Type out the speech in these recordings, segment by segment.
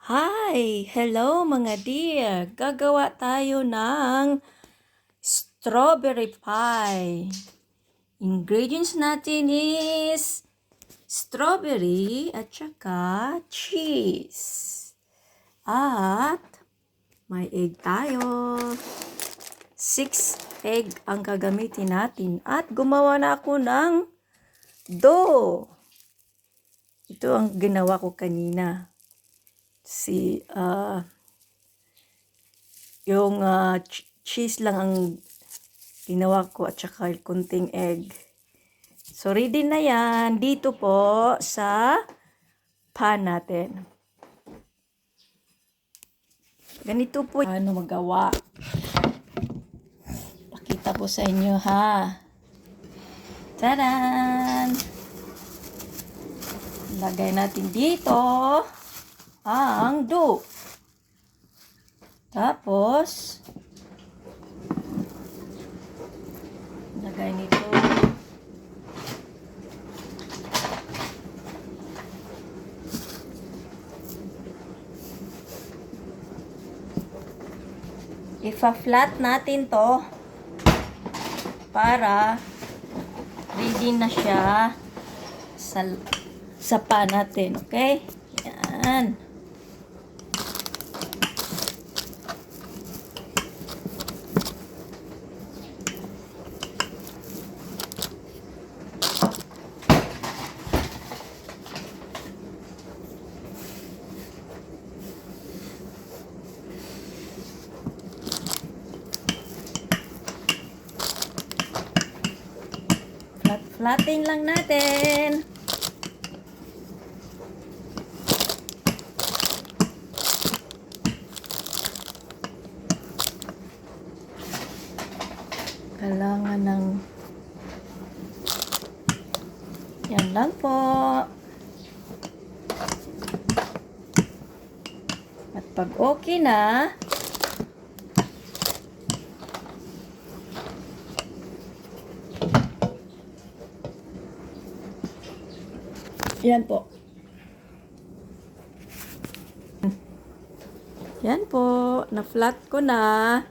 Hi! Hello mga dear! Gagawa tayo ng strawberry pie. Ingredients natin is strawberry at saka cheese. At may egg tayo. 6 egg ang gagamitin natin. At gumawa na ako ng dough. Ito ang ginawa ko kanina. Yung cheese lang ang ginawa ko at saka kunting egg. So, ready na yan. Dito po sa pan natin. Ganito po. Ano magawa? Pakita po sa inyo ha. Tadan! Lagay natin dito ang dough. Tapos, lagay nito. Ipa-flat natin to para ready na siya sa pan natin. Okay? Yan. Flatten lang natin. Kailangan ng yan lang po. At pag okay na, yan po. Yan po. Na-flat ko na.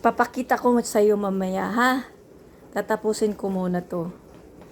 Papakita ko sa iyo mamaya ha. Tatapusin ko muna to.